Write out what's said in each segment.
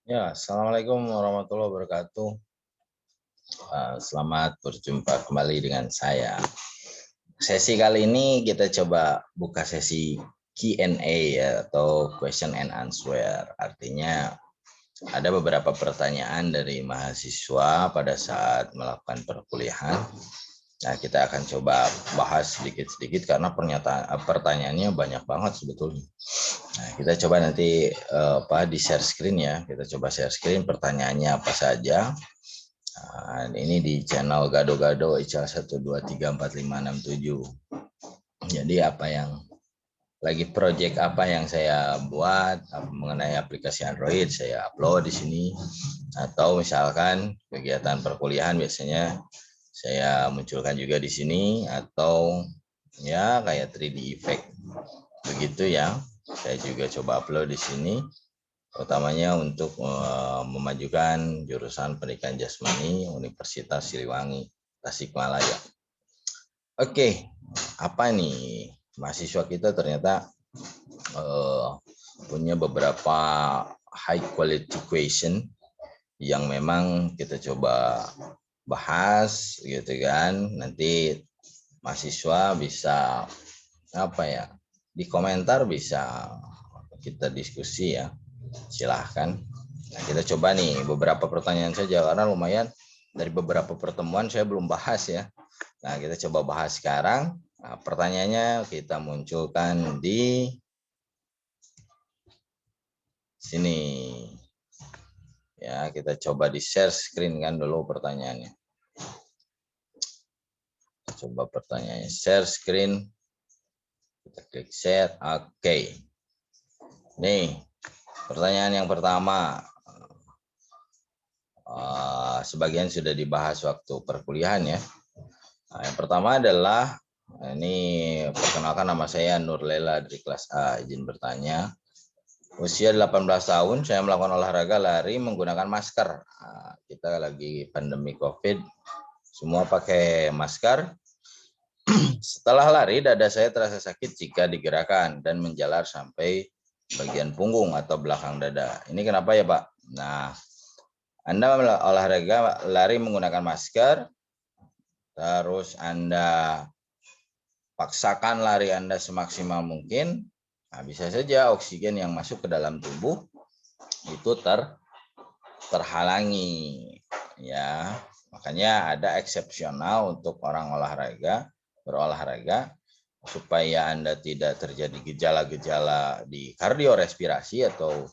Ya, assalamualaikum warahmatullahi wabarakatuh. Selamat berjumpa kembali dengan saya. Sesi kali ini kita coba buka sesi Q&A ya, atau question and answer. Artinya ada beberapa pertanyaan dari mahasiswa pada saat melakukan perkuliahan. Nah, kita akan coba bahas sedikit-sedikit karena pertanyaannya banyak banget sebetulnya. Nah, kita coba nanti di share screen ya. Kita coba share screen pertanyaannya apa saja. Nah, ini di channel Gado-Gado Ical 1234567. Jadi apa yang lagi project apa yang saya buat mengenai aplikasi Android saya upload di sini, atau misalkan kegiatan perkuliahan biasanya saya munculkan juga di sini, atau ya kayak 3D effect begitu ya. Saya juga coba upload di sini, utamanya untuk memajukan jurusan pendidikan jasmani Universitas Siliwangi Tasikmalaya. Oke, apa nih mahasiswa kita ternyata punya beberapa high quality question yang memang kita coba bahas gitu kan. Nanti mahasiswa bisa apa ya, di komentar bisa kita diskusi ya, silahkan. Nah, kita coba nih beberapa pertanyaan saja karena lumayan dari beberapa pertemuan saya belum bahas ya. Nah, kita coba bahas sekarang. Nah, pertanyaannya kita munculkan di sini. Ya, kita coba di share screen kan dulu pertanyaannya. Coba pertanyaannya share screen. Kita klik share. Oke. Nih, pertanyaan yang pertama. Sebagian sudah dibahas waktu perkuliahan ya. Nah, yang pertama adalah ini, perkenalkan nama saya Nurlela dari kelas A. Izin bertanya. Usia 18 tahun, saya melakukan olahraga lari menggunakan masker. Nah, kita lagi pandemi COVID, semua pakai masker. Setelah lari, dada saya terasa sakit jika digerakkan dan menjalar sampai bagian punggung atau belakang dada. Ini kenapa ya, Pak? Nah, Anda olahraga lari menggunakan masker, terus Anda paksakan lari Anda semaksimal mungkin, nah bisa saja oksigen yang masuk ke dalam tubuh itu terhalangi ya. Makanya ada eksepsional untuk orang berolahraga supaya Anda tidak terjadi gejala-gejala di kardiorespirasi atau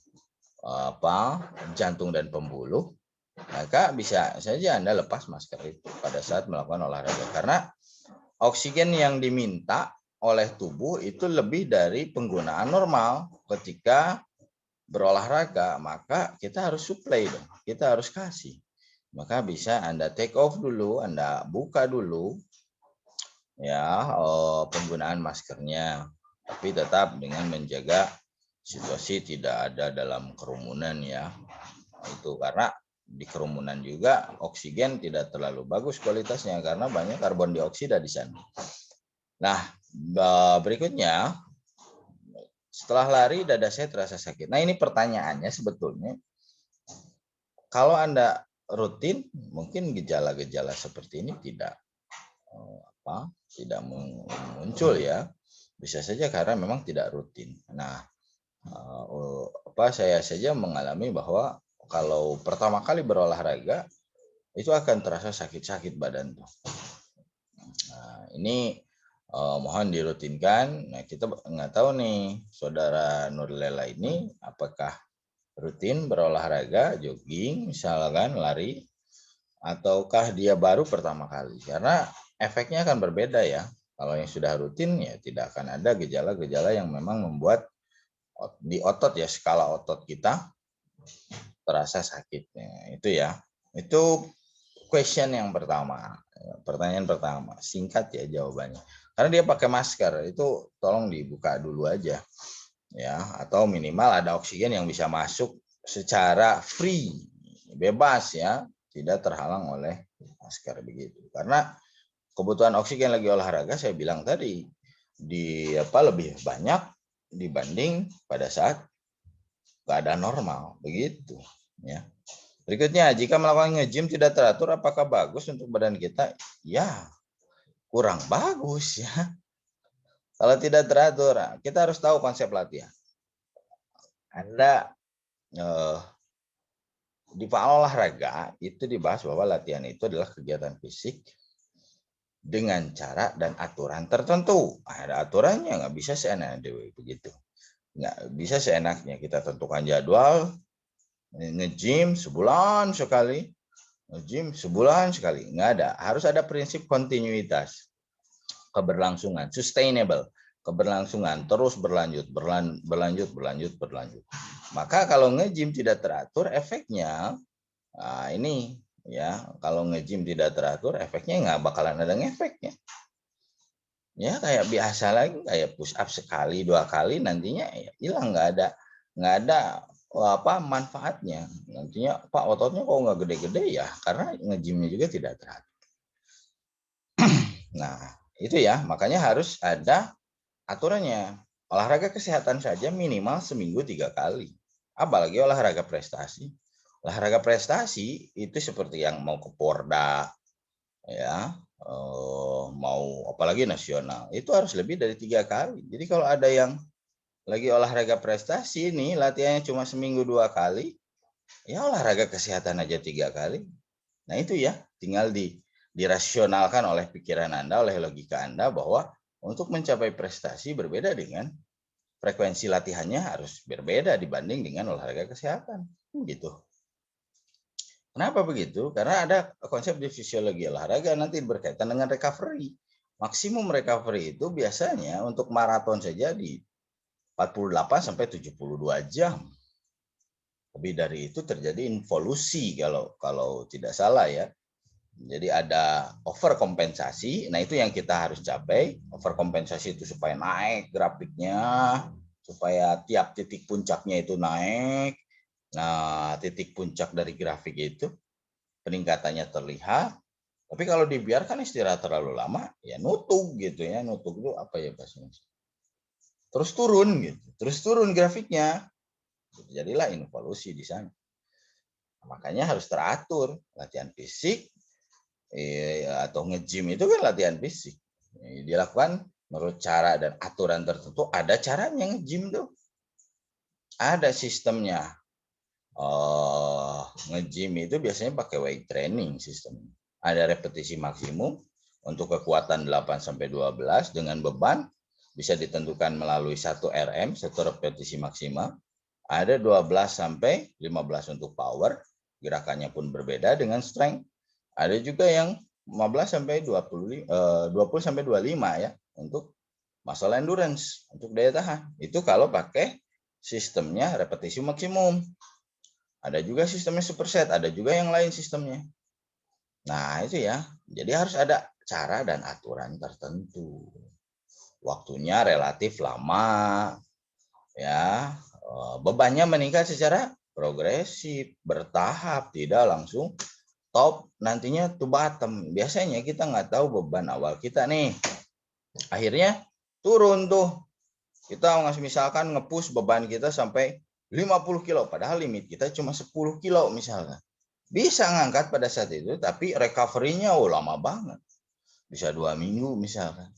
jantung dan pembuluh, maka bisa saja Anda lepas masker itu pada saat melakukan olahraga, karena oksigen yang diminta oleh tubuh itu lebih dari penggunaan normal ketika berolahraga, maka kita harus supply dong, kita harus kasih. Maka bisa Anda take off dulu, Anda buka dulu ya penggunaan maskernya, tapi tetap dengan menjaga situasi tidak ada dalam kerumunan ya. Itu karena di kerumunan juga oksigen tidak terlalu bagus kualitasnya karena banyak karbon dioksida di sana. Nah, berikutnya, setelah lari dada saya terasa sakit. Nah, ini pertanyaannya sebetulnya, kalau Anda rutin, mungkin gejala-gejala seperti ini tidak muncul ya. Bisa saja karena memang tidak rutin. Nah, saya saja mengalami bahwa kalau pertama kali berolahraga itu akan terasa sakit-sakit badan tuh. Nah, ini mohon dirutinkan. Nah, kita nggak tahu nih saudara Nurlela ini apakah rutin berolahraga, jogging, misalkan lari, ataukah dia baru pertama kali. Karena efeknya akan berbeda ya. Kalau yang sudah rutin ya tidak akan ada gejala-gejala yang memang membuat di otot ya, skala otot kita terasa sakitnya. Itu ya. Itu question yang pertama. Pertanyaan pertama, singkat ya jawabannya. Karena dia pakai masker, itu tolong dibuka dulu aja. Ya, atau minimal ada oksigen yang bisa masuk secara free, bebas ya, tidak terhalang oleh masker begitu. Karena kebutuhan oksigen lagi olahraga saya bilang tadi lebih banyak dibanding pada saat keadaan normal begitu. Ya. Berikutnya, jika melakukan nge-gym tidak teratur, apakah bagus untuk badan kita? Ya, kurang bagus ya. Kalau tidak teratur, kita harus tahu konsep latihan. Anda di olahraga itu dibahas bahwa latihan itu adalah kegiatan fisik dengan cara dan aturan tertentu. Ada aturannya, nggak bisa seenaknya begitu. Nggak bisa seenaknya kita tentukan jadwal, nge-gym sebulan sekali, nge-gym sebulan sekali. Nggak ada. Harus ada prinsip kontinuitas, keberlangsungan, sustainable, keberlangsungan, terus berlanjut. Maka kalau nge-gym tidak teratur, efeknya, nah ini ya, kalau nge-gym tidak teratur, efeknya nggak bakalan ada ngefeknya. Ya kayak biasa lagi, kayak push up sekali 2 kali, nantinya ya hilang, nggak ada manfaatnya. Nantinya Pak ototnya kok nggak gede-gede, ya karena nge-gymnya juga tidak teratur. Nah itu ya, makanya harus ada aturannya. Olahraga kesehatan saja minimal seminggu 3 kali. Apalagi olahraga prestasi. Olahraga prestasi itu seperti yang mau ke Porda, ya, mau apalagi nasional, itu harus lebih dari 3 kali. Jadi kalau ada yang lagi olahraga prestasi ini latihannya cuma seminggu 2 kali, ya olahraga kesehatan aja 3 kali. Nah itu ya, tinggal dirasionalkan oleh pikiran Anda, oleh logika Anda, bahwa untuk mencapai prestasi berbeda dengan frekuensi latihannya harus berbeda dibanding dengan olahraga kesehatan. Gitu. Kenapa begitu? Karena ada konsep di fisiologi olahraga nanti berkaitan dengan recovery. Maksimum recovery itu biasanya untuk maraton saja di 48 sampai 72 jam. Lebih dari itu terjadi involusi kalau tidak salah ya. Jadi ada overkompensasi. Nah itu yang kita harus capai. Overkompensasi itu supaya naik grafiknya, supaya tiap titik puncaknya itu naik. Nah titik puncak dari grafik itu peningkatannya terlihat. Tapi kalau dibiarkan istirahat terlalu lama, ya nutug gitu ya. Nutug itu apa ya bahasanya? Terus turun gitu. Terus turun grafiknya. Jadilah involusi di sana. Makanya harus teratur latihan fisik atau nge-gym itu kan latihan fisik. Dilakukan menurut cara dan aturan tertentu. Ada caranya nge-gym tuh. Ada sistemnya. Nge-gym itu biasanya pakai weight training sistem. Ada repetisi maksimum untuk kekuatan 8 sampai 12 dengan beban bisa ditentukan melalui 1 RM, 1 repetisi maksimal. Ada 12 sampai 15 untuk power, gerakannya pun berbeda dengan strength. Ada juga yang 15 sampai 20 sampai 25 ya untuk muscle endurance, untuk daya tahan. Itu kalau pakai sistemnya repetisi maksimum. Ada juga sistemnya superset, ada juga yang lain sistemnya. Nah, itu ya. Jadi harus ada cara dan aturan tertentu. Waktunya relatif lama, ya. Bebannya meningkat secara progresif, bertahap, tidak langsung top nantinya to bottom. Biasanya kita nggak tahu beban awal kita nih. Akhirnya turun tuh. Kita misalkan nge-push beban kita sampai 50 kilo, padahal limit kita cuma 10 kilo misalkan. Bisa ngangkat pada saat itu, tapi recovery-nya lama banget. Bisa 2 minggu misalkan.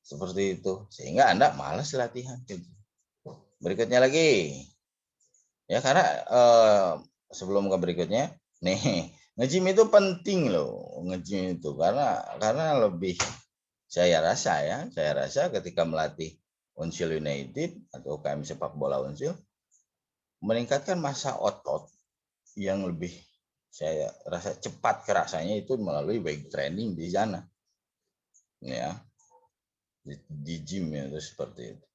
Seperti itu. Sehingga Anda malas latihan. Berikutnya lagi. Ya karena sebelum ke berikutnya, nih, nge-gym itu penting loh, nge-gym itu karena lebih saya rasa ketika melatih Unsil United atau UKM sepak bola Unsil meningkatkan massa otot yang lebih saya rasa cepat kerasanya itu melalui weight training di sana. Ya. Di gym ya itu seperti itu.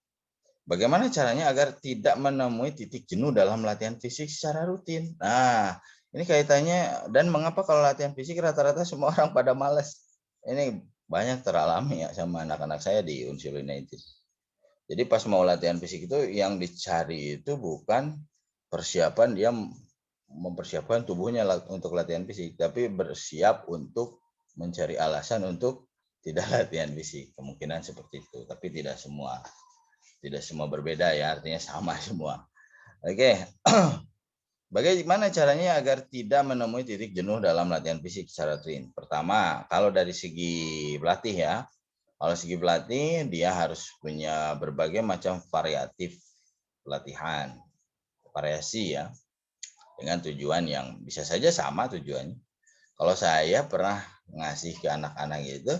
Bagaimana caranya agar tidak menemui titik jenuh dalam latihan fisik secara rutin? Nah, ini kaitannya dan mengapa kalau latihan fisik rata-rata semua orang pada malas? Ini banyak teralami ya sama anak-anak saya di Unsur United. Jadi pas mau latihan fisik itu yang dicari itu bukan persiapan dia mempersiapkan tubuhnya untuk latihan fisik, tapi bersiap untuk mencari alasan untuk tidak latihan fisik. Kemungkinan seperti itu, tapi tidak semua berbeda ya, artinya sama semua. Oke. Bagaimana caranya agar tidak menemui titik jenuh dalam latihan fisik secara rutin? Pertama, kalau dari segi pelatih ya, kalau segi pelatih dia harus punya berbagai macam variatif pelatihan, variasi ya, dengan tujuan yang bisa saja sama tujuannya. Kalau saya pernah ngasih ke anak-anak itu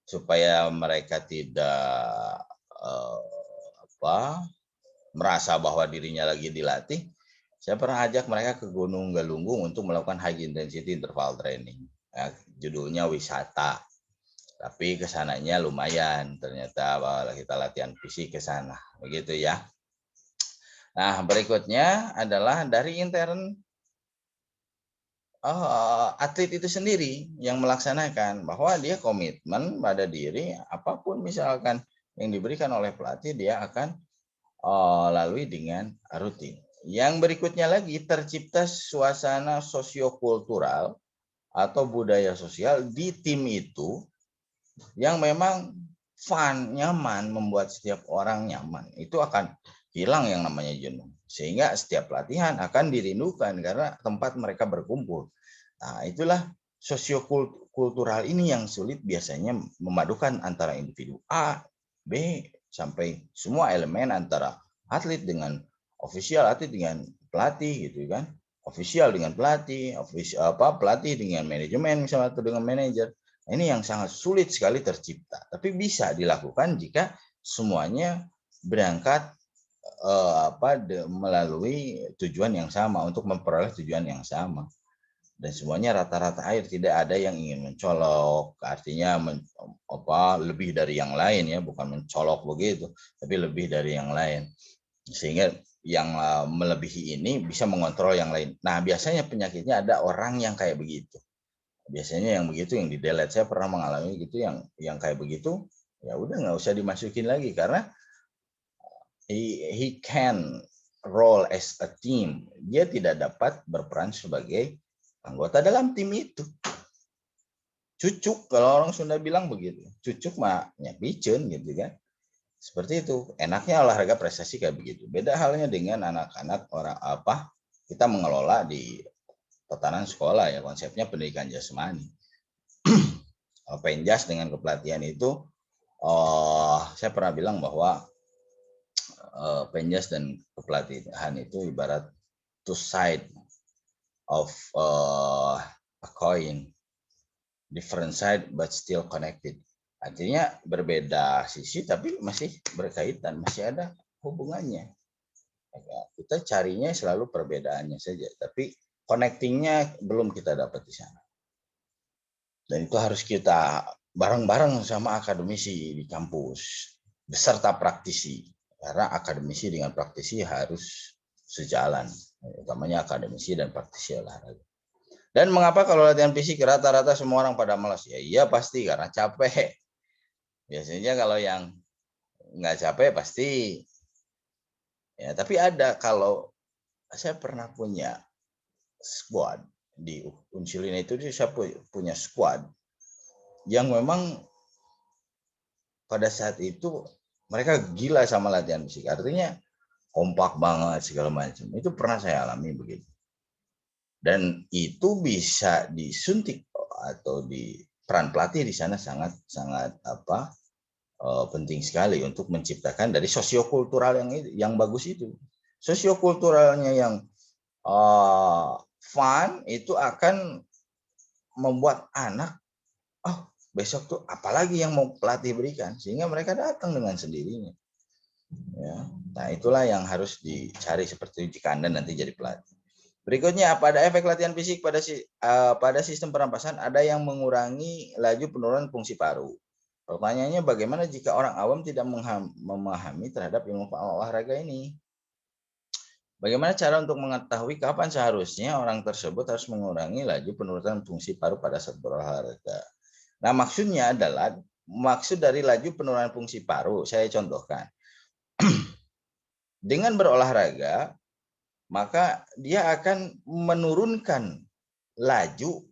supaya mereka tidak eh, merasa bahwa dirinya lagi dilatih, saya pernah ajak mereka ke Gunung Galunggung untuk melakukan high intensity interval training. Ya, judulnya wisata. Tapi kesananya lumayan, ternyata kita latihan fisik ke sana. Begitu ya. Nah, berikutnya adalah dari intern atlet itu sendiri yang melaksanakan, bahwa dia komitmen pada diri, apapun misalkan yang diberikan oleh pelatih dia akan lalui dengan rutin. Yang berikutnya lagi, tercipta suasana sosiokultural atau budaya sosial di tim itu yang memang fun, nyaman, membuat setiap orang nyaman. Itu akan hilang yang namanya jenuh. Sehingga setiap latihan akan dirindukan karena tempat mereka berkumpul. Nah, itulah sosiokultural ini yang sulit biasanya memadukan antara individu A, B, sampai semua elemen antara atlet dengan ofisial, atlet dengan pelatih gitu kan. Ofisial dengan pelatih, pelatih dengan manajemen misalnya atau dengan manajer. Ini yang sangat sulit sekali tercipta, tapi bisa dilakukan jika semuanya berangkat melalui tujuan yang sama untuk memperoleh tujuan yang sama. Dan semuanya rata-rata air, tidak ada yang ingin mencolok, artinya lebih dari yang lain ya, bukan mencolok begitu, tapi lebih dari yang lain. Sehingga yang melebihi ini bisa mengontrol yang lain. Nah, biasanya penyakitnya ada orang yang kayak begitu. Biasanya yang begitu yang di delete. Saya pernah mengalami gitu, yang kayak begitu ya udah nggak usah dimasukin lagi karena he can role as a team. Dia tidak dapat berperan sebagai anggota dalam tim itu. Cucuk kalau orang Sunda bilang begitu. Cucuk mah nyapicen gitu kan. Seperti itu. Enaknya olahraga prestasi kayak begitu. Beda halnya dengan anak-anak orang kita mengelola di tatanan sekolah ya, konsepnya pendidikan jasmani. Penjas dengan kepelatihan itu saya pernah bilang bahwa penjas dan kepelatihan itu ibarat two side of a coin, different side but still connected. Artinya berbeda sisi tapi masih berkaitan, masih ada hubungannya. Kita carinya selalu perbedaannya saja, tapi connectingnya belum kita dapat di sana. Dan itu harus kita bareng-bareng sama akademisi di kampus, beserta praktisi. Karena akademisi dengan praktisi harus sejalan, utamanya akademisi dan praktisi olahraga. Dan mengapa kalau latihan fisik rata-rata semua orang pada malas? Ya iya pasti karena capek. Biasanya kalau yang nggak capek pasti. Ya, tapi ada, kalau saya pernah punya squad di Unsilin itu, saya punya squad yang memang pada saat itu mereka gila sama latihan fisik. Artinya kompak banget segala macam. Itu pernah saya alami begitu. Dan itu bisa disuntik atau di peran pelatih di sana sangat penting sekali untuk menciptakan dari sosiokultural yang bagus itu. Sosiokulturalnya yang fun itu akan membuat anak, besok tuh apalagi yang mau pelatih berikan, sehingga mereka datang dengan sendirinya. Ya. Nah, itulah yang harus dicari seperti jika Anda nanti jadi pelatih. Berikutnya, apa ada efek latihan fisik pada sistem pernapasan? Ada yang mengurangi laju penurunan fungsi paru. Pertanyaannya, bagaimana jika orang awam tidak memahami terhadap ilmu olahraga ini? Bagaimana cara untuk mengetahui kapan seharusnya orang tersebut harus mengurangi laju penurunan fungsi paru pada saat berolahraga? Nah, maksud dari laju penurunan fungsi paru, saya contohkan. Dengan berolahraga, maka dia akan menurunkan laju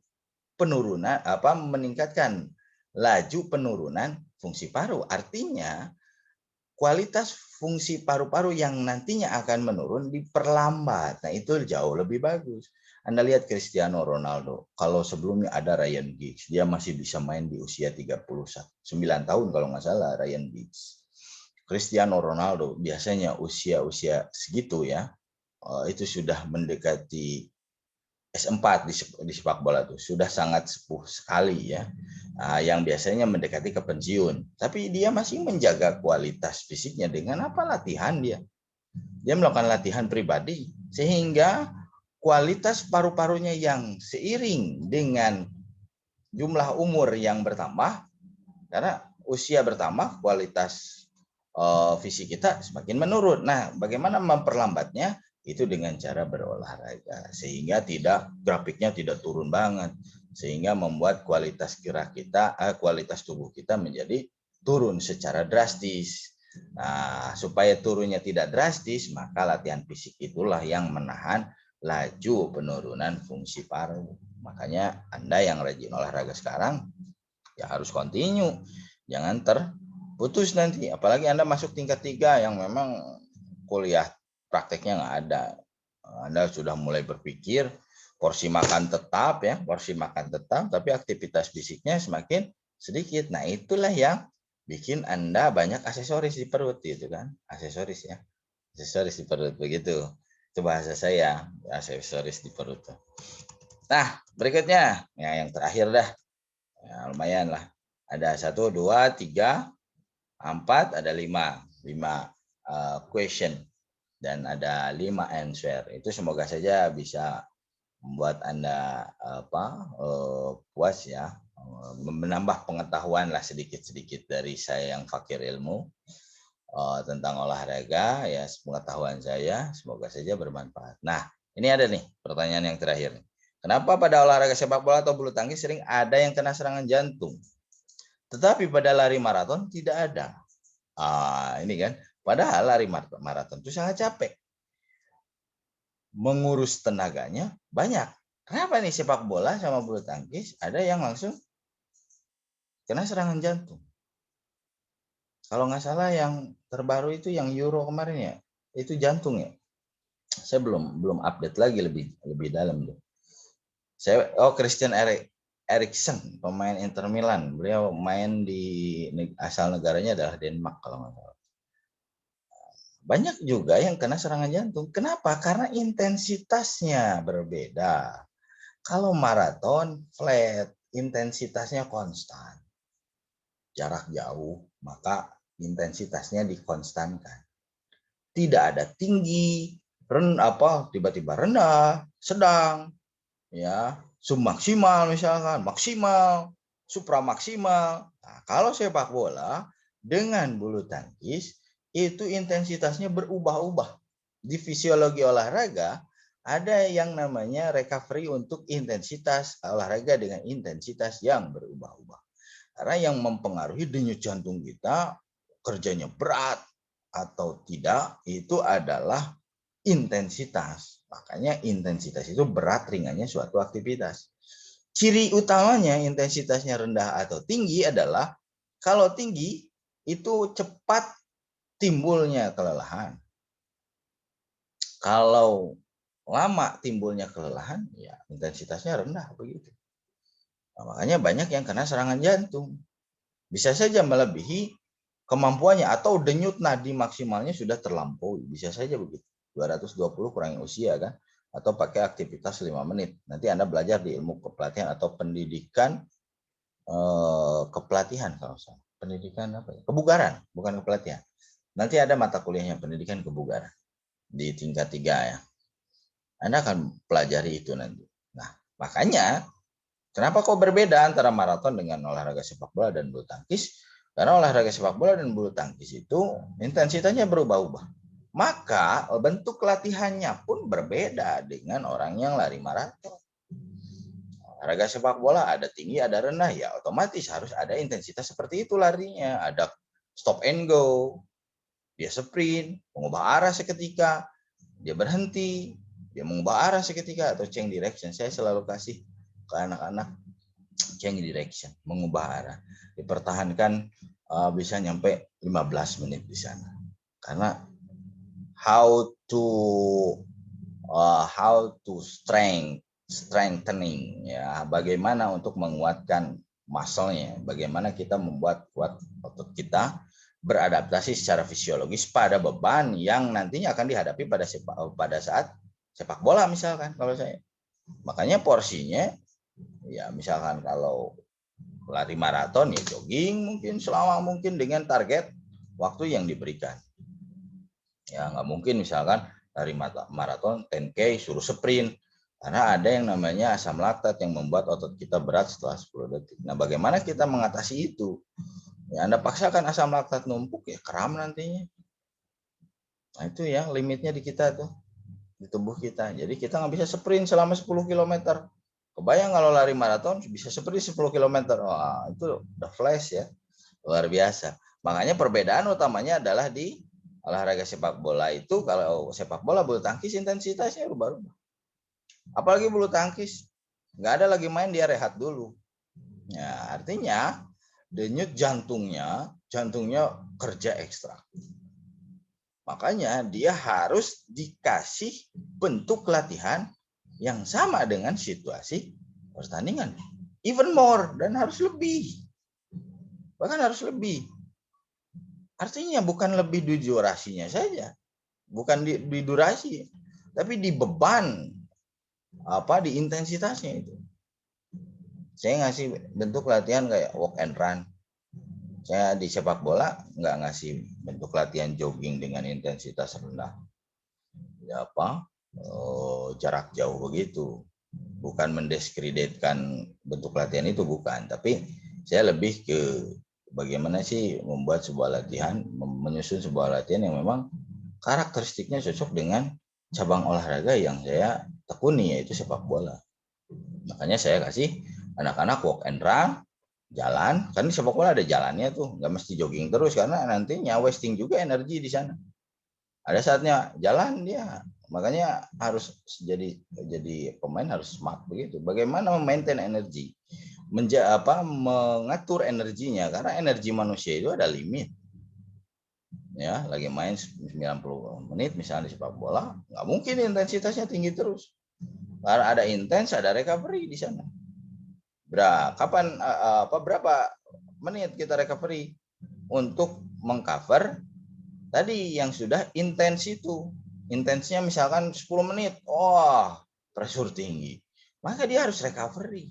penurunan, meningkatkan laju penurunan fungsi paru. Artinya kualitas fungsi paru-paru yang nantinya akan menurun diperlambat. Nah, itu jauh lebih bagus. Anda lihat Cristiano Ronaldo, kalau sebelumnya ada Ryan Giggs, dia masih bisa main di usia 39 tahun kalau nggak salah Ryan Giggs. Cristiano Ronaldo biasanya usia segitu ya, itu sudah mendekati S4 di sepak bola itu sudah sangat sepuh sekali ya, yang biasanya mendekati ke pensiun. Tapi dia masih menjaga kualitas fisiknya dengan apa? Latihan dia. Dia melakukan latihan pribadi sehingga kualitas paru-parunya yang seiring dengan jumlah umur yang bertambah, karena usia bertambah kualitas fisik kita semakin menurun. Nah, bagaimana memperlambatnya? Itu dengan cara berolahraga sehingga grafiknya tidak turun banget, sehingga membuat kualitas gerak kita, kualitas tubuh kita menjadi turun secara drastis. Nah, supaya turunnya tidak drastis, maka latihan fisik itulah yang menahan laju penurunan fungsi paru. Makanya Anda yang rajin olahraga sekarang ya harus continue, jangan terputus nanti. Apalagi Anda masuk tingkat 3 yang memang kuliah prakteknya nggak ada. Anda sudah mulai berpikir porsi makan tetap ya, porsi makan tetap, tapi aktivitas fisiknya semakin sedikit. Nah, itulah yang bikin Anda banyak aksesoris di perut gitu kan. Aksesoris ya. Aksesoris di perut begitu. Itu bahasa saya, aksesoris di perut. Nah, berikutnya ya yang terakhir dah. Ya, lumayan lah. Ada 1, 2, 3, 4, ada 5 question dan ada 5 answer. Itu semoga saja bisa membuat Anda puas ya, menambah pengetahuan lah sedikit-sedikit dari saya yang fakir ilmu tentang olahraga ya. Pengetahuan saya semoga saja bermanfaat. Nah, ini ada nih pertanyaan yang terakhir. Kenapa pada olahraga sepak bola atau bulu tangkis sering ada yang kena serangan jantung, tetapi pada lari maraton tidak ada? Ini kan, padahal lari maraton itu sangat capek. Mengurus tenaganya banyak. Kenapa nih sepak bola sama bulu tangkis ada yang langsung kena serangan jantung? Kalau nggak salah yang terbaru itu yang Euro kemarin ya, itu jantung ya. Saya belum update lagi lebih dalam tuh. Christian Eriksen, pemain Inter Milan. Beliau main di asal negaranya adalah Denmark kalau nggak salah. Banyak juga yang kena serangan jantung. Kenapa? Karena intensitasnya berbeda. Kalau maraton flat, intensitasnya konstan. Jarak jauh, maka intensitasnya dikonstankan. Tidak ada tinggi, tiba-tiba rendah, sedang, ya, submaksimal misalkan, maksimal, supramaksimal. Nah, kalau sepak bola dengan bulu tangkis itu intensitasnya berubah-ubah. Di fisiologi olahraga ada yang namanya recovery untuk intensitas olahraga dengan intensitas yang berubah-ubah. Karena yang mempengaruhi denyut jantung kita kerjanya berat atau tidak itu adalah intensitas. Makanya intensitas itu berat ringannya suatu aktivitas. Ciri utamanya intensitasnya rendah atau tinggi adalah kalau tinggi itu cepat timbulnya kelelahan. Kalau lama timbulnya kelelahan, ya intensitasnya rendah begitu. Nah, makanya banyak yang kena serangan jantung. Bisa saja melebihi kemampuannya atau denyut nadi maksimalnya sudah terlampaui. Bisa saja begitu. 220 kurangi usia kan, atau pakai aktivitas 5 menit. Nanti Anda belajar di ilmu kepelatihan atau pendidikan kepelatihan kalau salah. Pendidikan apa ya? Kebugaran, bukan kepelatihan. Nanti ada mata kuliahnya pendidikan kebugaran di tingkat 3 ya. Anda akan pelajari itu nanti. Nah, makanya kenapa kok berbeda antara maraton dengan olahraga sepak bola dan bulu tangkis? Karena olahraga sepak bola dan bulu tangkis itu intensitasnya berubah-ubah. Maka bentuk latihannya pun berbeda dengan orang yang lari maraton. Olahraga sepak bola ada tinggi, ada rendah, ya otomatis harus ada intensitas seperti itu larinya. Ada stop and go, dia sprint, mengubah arah seketika, dia berhenti, dia mengubah arah seketika, atau change direction. Saya selalu kasih ke anak-anak change direction, mengubah arah. Dipertahankan bisa nyampe 15 menit di sana. Karena how to strengthening ya, bagaimana untuk menguatkan muscle-nya, bagaimana kita membuat kuat otot kita beradaptasi secara fisiologis pada beban yang nantinya akan dihadapi pada saat sepak bola misalkan. Kalau saya, makanya porsinya ya misalkan kalau lari maraton ya jogging mungkin selama mungkin dengan target waktu yang diberikan. Ya nggak mungkin misalkan lari maraton 10K suruh sprint, karena ada yang namanya asam laktat yang membuat otot kita berat setelah 10 detik. Nah, bagaimana kita mengatasi itu? Ya, Anda paksakan asam laktat numpuk, ya kram nantinya. Nah, itu ya limitnya di kita tuh, di tubuh kita. Jadi kita nggak bisa sprint selama 10 km. Kebayang kalau lari maraton bisa sprint 10 km. Wah, itu udah flash ya. Luar biasa. Makanya perbedaan utamanya adalah di olahraga sepak bola itu, kalau sepak bola bulu tangkis intensitasnya berubah-ubah. Apalagi bulu tangkis, nggak ada lagi main dia rehat dulu. Ya, artinya denyut jantungnya kerja ekstra. Makanya dia harus dikasih bentuk latihan yang sama dengan situasi pertandingan. Even more, dan harus lebih. Bahkan harus lebih. Artinya bukan lebih di durasinya saja. Bukan di durasi, tapi di beban, di intensitasnya itu. Saya ngasih bentuk latihan kayak walk and run. Saya di sepak bola nggak ngasih bentuk latihan jogging dengan intensitas rendah. Ya jarak jauh begitu. Bukan mendiskreditkan bentuk latihan itu, bukan. Tapi saya lebih ke bagaimana sih membuat sebuah latihan, menyusun sebuah latihan yang memang karakteristiknya cocok dengan cabang olahraga yang saya tekuni, yaitu sepak bola. Makanya saya kasih anak-anak walk and run, jalan, kan di sepak bola ada jalannya tuh, nggak mesti jogging terus karena nantinya wasting juga energi di sana. Ada saatnya jalan dia, makanya harus jadi pemain harus smart begitu. Bagaimana memaintain energi, mengatur energinya, karena energi manusia itu ada limit. Ya, lagi main 90 menit misalnya di sepak bola, nggak mungkin intensitasnya tinggi terus. Karena ada intens, ada recovery di sana. Berapa menit kita recovery untuk mengcover tadi yang sudah intens itu. Intensnya misalkan 10 menit. Pressure tinggi. Maka dia harus recovery.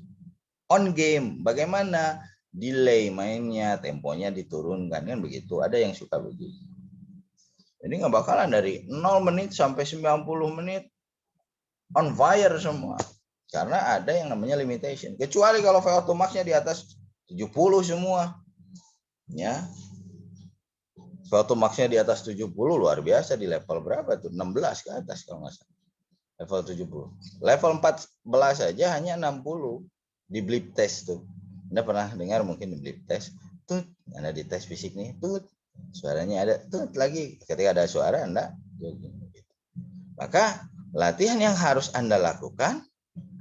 On game, bagaimana delay mainnya, temponya diturunkan, kan begitu. Ada yang suka begitu. Jadi nggak bakalan dari 0 menit sampai 90 menit on fire semua. Karena ada yang namanya limitation. Kecuali kalau VO2 max-nya di atas 70 semua. Ya. VO2 max-nya di atas 70 luar biasa, di level berapa tuh? 16 ke atas kalau nggak salah. Level 70. Level 14 saja hanya 60 di blip test tuh. Anda pernah dengar mungkin di blip test? Tuh, Anda di tes fisik nih, tuh suaranya ada, tuh lagi ketika ada suara Anda jogging. Maka latihan yang harus Anda lakukan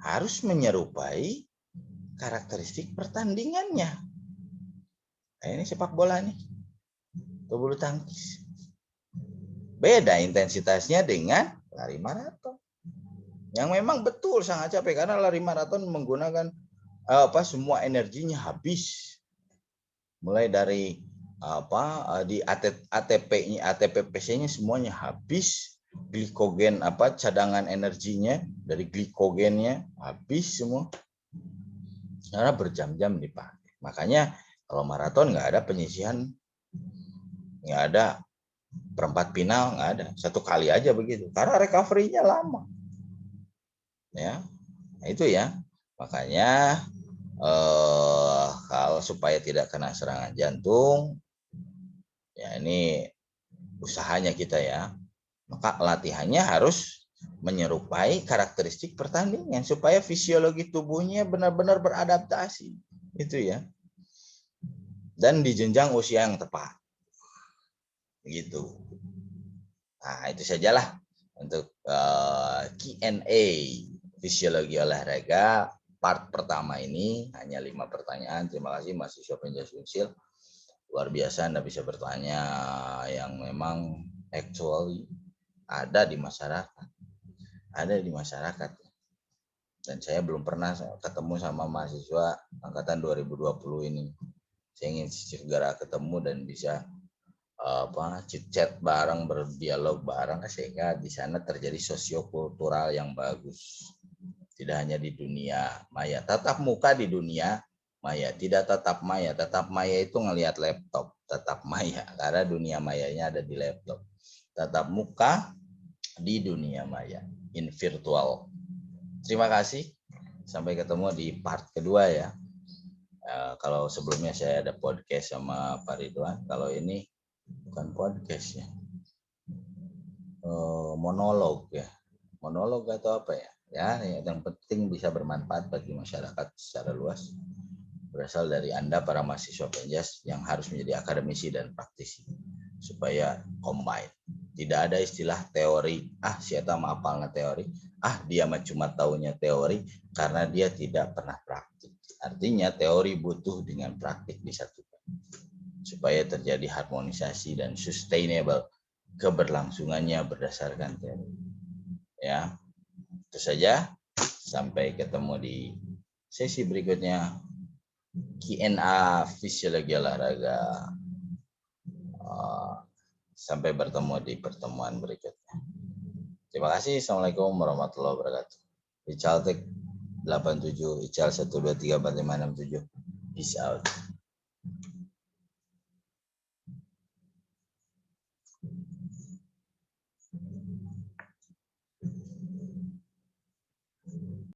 harus menyerupai karakteristik pertandingannya. Nah, ini sepak bola nih, atau bulu tangkis. Beda intensitasnya dengan lari maraton. Yang memang betul sangat capek, karena lari maraton menggunakan semua energinya habis. Mulai dari di ATP-PC-nya semuanya habis. Glikogen cadangan energinya dari glikogennya habis semua. Karena berjam-jam dipakai. Makanya kalau maraton nggak ada penyisihan, nggak ada perempat final, nggak ada. Satu kali aja begitu. Karena recovery-nya lama. Ya, itu ya. Makanya kalau supaya tidak kena serangan jantung, ya ini usahanya kita ya. Maka latihannya harus menyerupai karakteristik pertandingan supaya fisiologi tubuhnya benar-benar beradaptasi. Itu ya. Dan di jenjang usia yang tepat. Begitu. Nah, itu sajalah untuk Q&A fisiologi olahraga part pertama ini. Hanya 5 pertanyaan. Terima kasih mahasiswa Penjas Unsil. Luar biasa Anda bisa bertanya yang memang actually ada di masyarakat. Ada di masyarakat. Dan saya belum pernah ketemu sama mahasiswa angkatan 2020 ini. Saya ingin segera ketemu dan bisa chit-chat bareng, berdialog bareng, sehingga di sana terjadi sosiokultural yang bagus. Tidak hanya di dunia maya, tatap muka di dunia maya, tidak tatap maya. Tatap maya itu ngelihat laptop, tatap maya karena dunia mayanya ada di laptop. Tatap muka di dunia maya, in virtual. Terima kasih. Sampai ketemu di part kedua ya. Kalau sebelumnya saya ada podcast sama Pak Ridwan, kalau ini bukan podcast ya, monolog ya, monolog atau apa ya? Ya, yang penting bisa bermanfaat bagi masyarakat secara luas. Berasal dari Anda para mahasiswa Penjas yang harus menjadi akademisi dan praktisi supaya combine. Tidak ada istilah teori, si eta mah apalna teori, dia mah cuma taunya teori karena dia tidak pernah praktik. Artinya teori butuh dengan praktik disatukan supaya terjadi harmonisasi dan sustainable keberlangsungannya berdasarkan teori. Ya, itu saja. Sampai ketemu di sesi berikutnya. Q&A fisiologi olahraga. Sampai bertemu di pertemuan berikutnya. Terima kasih. Assalamualaikum warahmatullahi wabarakatuh. Ical Tek 87, Ical 1234567. Peace out.